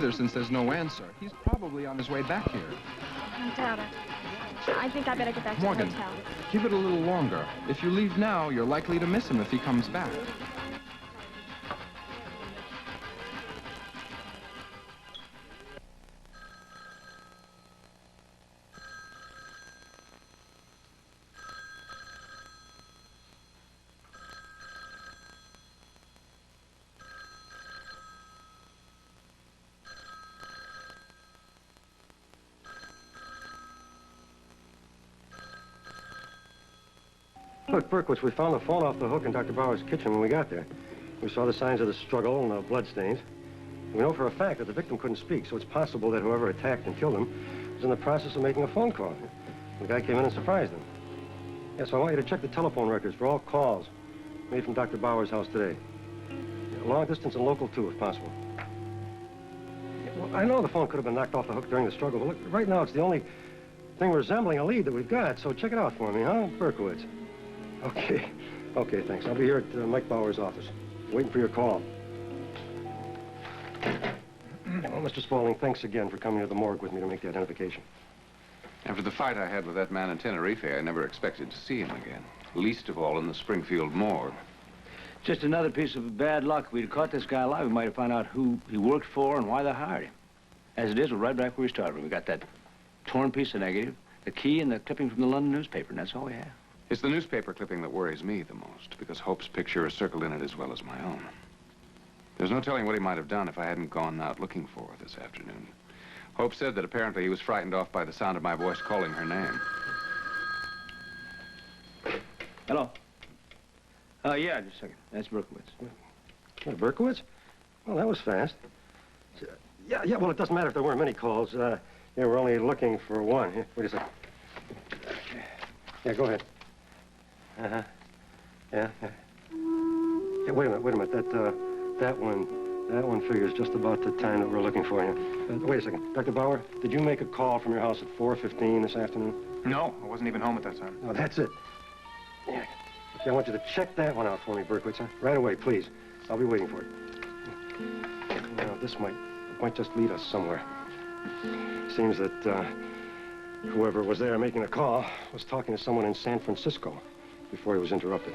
either, since there's no answer. He's probably on his way back here. I doubt it. I think I better get back to Morgan, the hotel. give it a little longer. If you leave now, you're likely to miss him if he comes back. Look, Berkowitz, we found the phone off the hook in Dr. Bauer's kitchen when we got there. We saw the signs of the struggle and the bloodstains. We know for a fact that the victim couldn't speak, so it's possible that whoever attacked and killed him was in the process of making a phone call. The guy came in and surprised him. Yeah, so I want you to check the telephone records for all calls made from Dr. Bauer's house today. Long distance and local, too, if possible. Yeah, well, I know the phone could have been knocked off the hook during the struggle, but look, right now it's the only thing resembling a lead that we've got, so check it out for me, huh, Berkowitz? Okay. Okay, thanks. I'll be here at Mike Bauer's office, waiting for your call. Well, Mr. Spaulding, thanks again for coming to the morgue with me to make the identification. After the fight I had with that man in Tenerife, I never expected to see him again. Least of all in the Springfield morgue. Just another piece of bad luck. If we'd caught this guy alive, we might have found out who he worked for and why they hired him. As it is, we're right back where we started. We got that torn piece of negative, the key, and the clipping from the London newspaper, and that's all we have. It's the newspaper clipping that worries me the most, because Hope's picture is circled in it as well as my own. There's no telling what he might have done if I hadn't gone out looking for her this afternoon. Hope said that apparently he was frightened off by the sound of my voice calling her name. Hello? Yeah, just a second. That's Berkowitz. Berkowitz? Well, that was fast. Yeah, well, it doesn't matter if there weren't many calls. Yeah, we're only looking for one. Here, wait a second. Yeah, go ahead. Uh-huh. Yeah. Yeah, wait a minute. That one figures just about the time that we're looking for you. Wait a second. Dr. Bauer, did you make a call from your house at 4:15 this afternoon? No, I wasn't even home at that time. No, that's it. Yeah. Okay, I want you to check that one out for me, Berkowitz, huh? Right away, please. I'll be waiting for it. Now, this might just lead us somewhere. Seems that, whoever was there making the call was talking to someone in San Francisco before he was interrupted.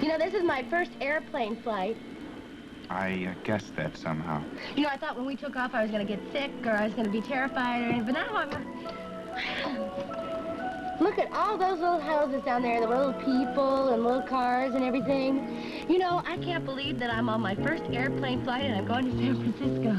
You know, this is my first airplane flight. I guessed that somehow. You know, I thought when we took off I was going to get sick or I was going to be terrified or anything, but now I'm... Look at all those little houses down there, the little people and little cars and everything. You know, I can't believe that I'm on my first airplane flight and I'm going to San Francisco.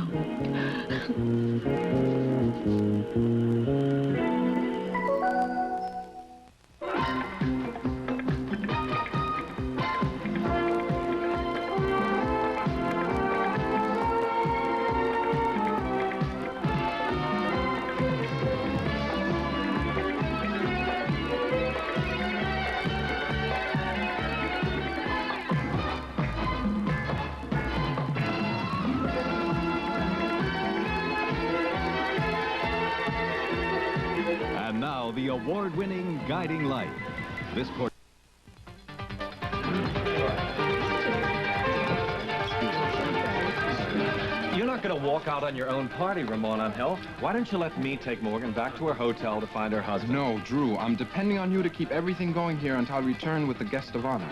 And now, the award-winning Guiding Light. This court. You're not going to walk out on your own party, Ramon Angel. Why don't you let me take Morgan back to her hotel to find her husband? No, Drew, I'm depending on you to keep everything going here until I return with the guest of honor.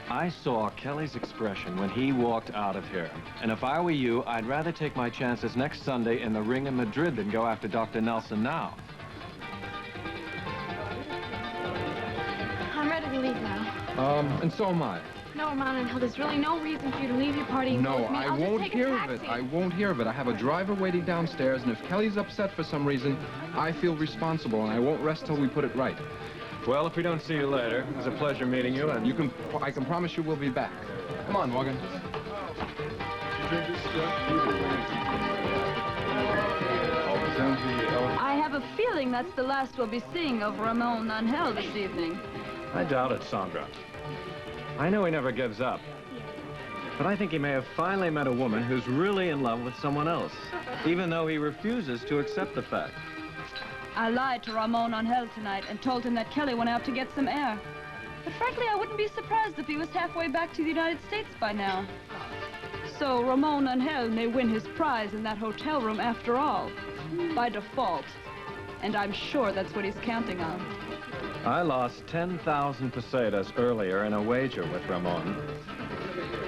I saw Kelly's expression when he walked out of here. And if I were you, I'd rather take my chances next Sunday in the ring in Madrid than go after Dr. Nelson now. I'm ready to leave now. And so am I. No, Ramon and Hill, there's really no reason for you to leave your party and go No, with me. I I'll just won't take a hear of taxi. it. I won't hear of it. I have a driver waiting downstairs, and if Kelly's upset for some reason, I feel responsible, and I won't rest till we put it right. Well, if we don't see you later, it was a pleasure meeting you, and I can promise you we'll be back. Come on, Morgan. I have a feeling that's the last we'll be seeing of Ramon Angel this evening. I doubt it, Sandra. I know he never gives up. But I think he may have finally met a woman who's really in love with someone else, even though he refuses to accept the fact. I lied to Ramon Angel tonight and told him that Kelly went out to get some air. But frankly, I wouldn't be surprised if he was halfway back to the United States by now. So Ramon Angel may win his prize in that hotel room after all, by default. And I'm sure that's what he's counting on. I lost 10,000 pesetas earlier in a wager with Ramon.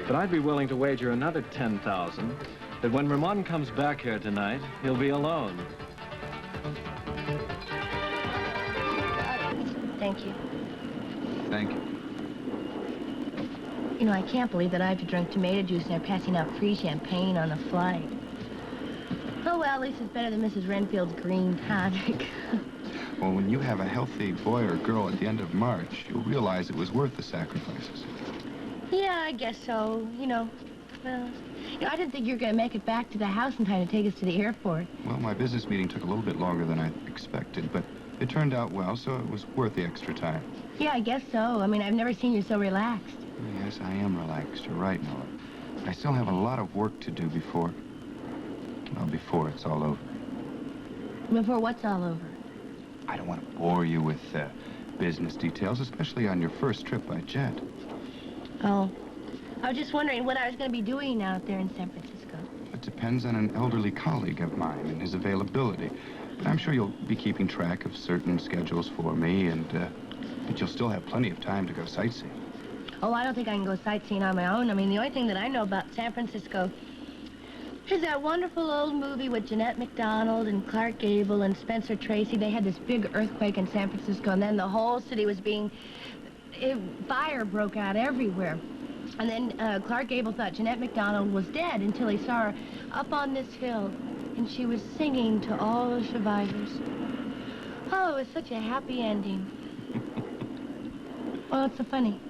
But I'd be willing to wager another 10,000 that when Ramon comes back here tonight, he'll be alone. Thank you. Thank you. You know, I can't believe that I have to drink tomato juice and they're passing out free champagne on the flight. Oh, well, at least it's better than Mrs. Renfield's green tonic. Well, when you have a healthy boy or girl at the end of March, you'll realize it was worth the sacrifices. Yeah, I guess so. Well, I didn't think you were going to make it back to the house in time to take us to the airport. Well, my business meeting took a little bit longer than I expected, but it turned out well, so it was worth the extra time. Yeah, I guess so. I mean, I've never seen you so relaxed. Yes, I am relaxed. You're right, Noah. I still have a lot of work to do before it's all over. Before what's all over? I don't want to bore you with business details, especially on your first trip by jet. Oh. I was just wondering what I was going to be doing out there in San Francisco. It depends on an elderly colleague of mine and his availability. But I'm sure you'll be keeping track of certain schedules for me, and that you'll still have plenty of time to go sightseeing. Oh, I don't think I can go sightseeing on my own. I mean, the only thing that I know about San Francisco is that wonderful old movie with Jeanette MacDonald and Clark Gable and Spencer Tracy. They had this big earthquake in San Francisco, and then the whole city was fire broke out everywhere. And then Clark Gable thought Jeanette MacDonald was dead until he saw her up on this hill, and she was singing to all the survivors. Oh, it was such a happy ending. Well, what's so funny?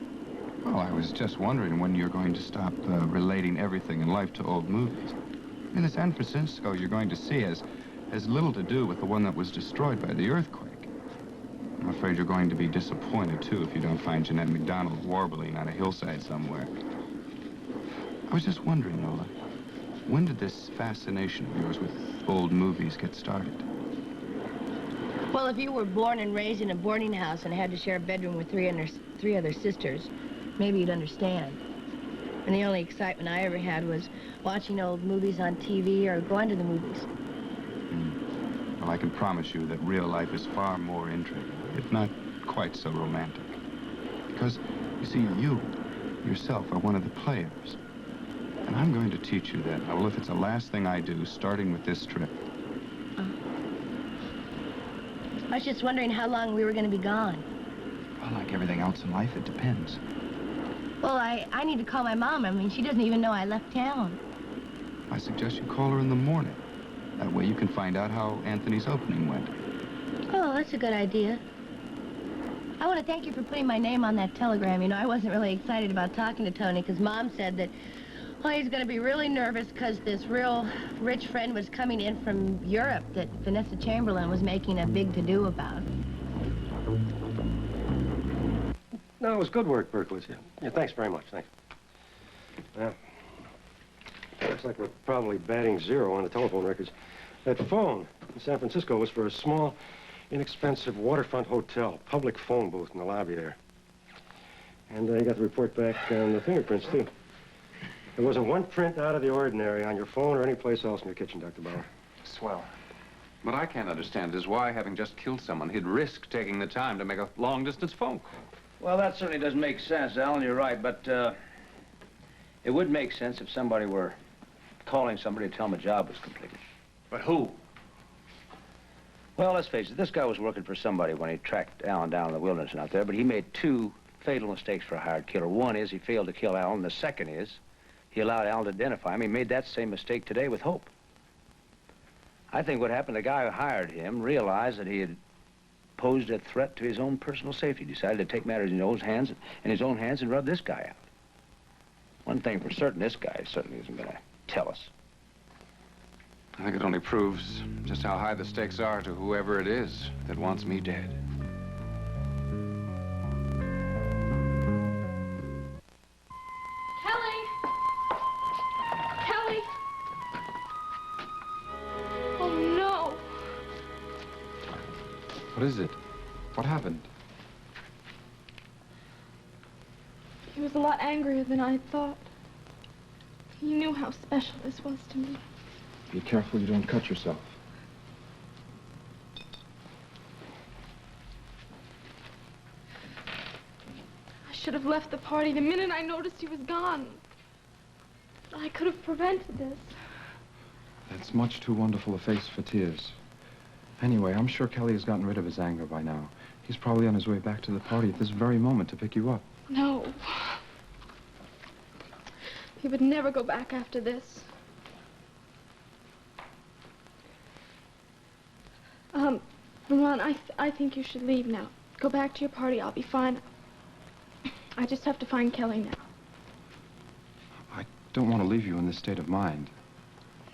Well, I was just wondering when you're going to stop relating everything in life to old movies. In the San Francisco you're going to see has little to do with the one that was destroyed by the earthquake. I'm afraid you're going to be disappointed, too, if you don't find Jeanette MacDonald warbling on a hillside somewhere. I was just wondering, Nola, when did this fascination of yours with old movies get started? Well, if you were born and raised in a boarding house and had to share a bedroom with three other sisters, maybe you'd understand. And the only excitement I ever had was watching old movies on TV or going to the movies. Well, I can promise you that real life is far more intriguing, if not quite so romantic. Because, you see, you yourself are one of the players. And I'm going to teach you that. Well, if it's the last thing I do, starting with this trip. I was just wondering how long we were going to be gone. Well, like everything else in life, it depends. Well, I need to call my mom. I mean, she doesn't even know I left town. I suggest you call her in the morning. That way you can find out how Anthony's opening went. Oh, that's a good idea. I want to thank you for putting my name on that telegram. You know, I wasn't really excited about talking to Tony because Mom said that, oh, he's going to be really nervous because this real rich friend was coming in from Europe that Vanessa Chamberlain was making a big to-do about. No, it was good work, Berkowitz. Yeah, thanks very much. Thanks. Yeah. Looks like we're probably batting zero on the telephone records. That phone in San Francisco was for a small, inexpensive waterfront hotel, public phone booth in the lobby there. And you got the report back on the fingerprints, too. There wasn't one print out of the ordinary on your phone or any place else in your kitchen, Dr. Bauer. Swell. What I can't understand is why, having just killed someone, he'd risk taking the time to make a long-distance phone call. Well, that certainly doesn't make sense, Alan. You're right, but it would make sense if somebody were calling somebody to tell them a job was completed. But who? Well, let's face it, this guy was working for somebody when he tracked Alan down in the wilderness out there, but he made two fatal mistakes for a hired killer. One is he failed to kill Alan. The second is he allowed Alan to identify him. He made that same mistake today with Hope. I think what happened, the guy who hired him realized that he had posed a threat to his own personal safety. He decided to take matters in his own hands and rub this guy out. One thing for certain, this guy certainly isn't going to tell us. I think it only proves just how high the stakes are to whoever it is that wants me dead. Kelly! Kelly! Oh, no. What is it? What happened? a lot angrier than I thought. He knew how special this was to me. Be careful you don't cut yourself. I should have left the party the minute I noticed he was gone. I could have prevented this. That's much too wonderful a face for tears. Anyway, I'm sure Kelly has gotten rid of his anger by now. He's probably on his way back to the party at this very moment to pick you up. No. He would never go back after this. Ramon, I think you should leave now. Go back to your party. I'll be fine. I just have to find Kelly now. I don't want to leave you in this state of mind.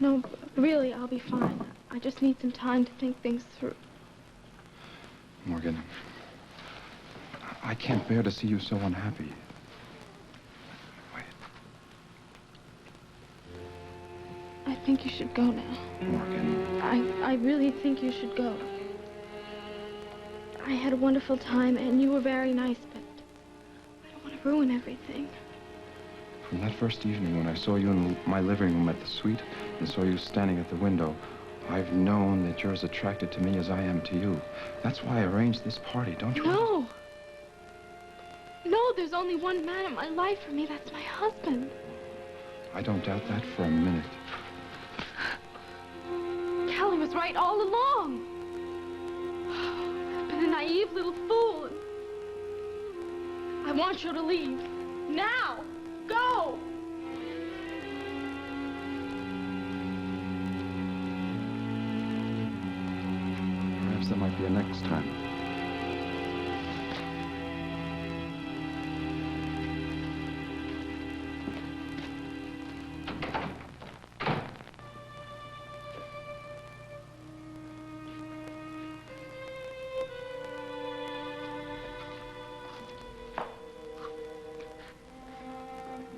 No, really, I'll be fine. I just need some time to think things through. Morgan, I can't bear to see you so unhappy. Wait. I think you should go now. Morgan. I really think you should go. I had a wonderful time, and you were very nice, but I don't want to ruin everything. From that first evening when I saw you in my living room at the suite and saw you standing at the window, I've known that you're as attracted to me as I am to you. That's why I arranged this party, don't you? No. No, there's only one man in my life for me. That's my husband. I don't doubt that for a minute. Kelly was right all along. I've been a naive little fool. I want you to leave. Now! Go! Perhaps there might be a next time.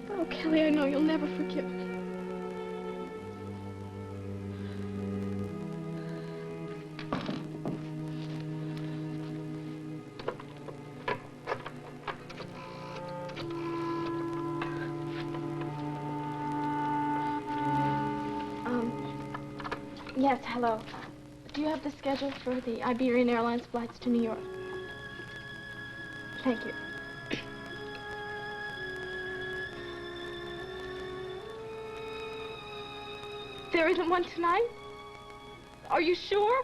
Oh, Kelly, I know you'll never forgive me. Yes, hello. Do you have the schedule for the Iberian Airlines flights to New York? Thank you. There isn't one tonight? Are you sure?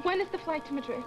When is the flight to Madrid?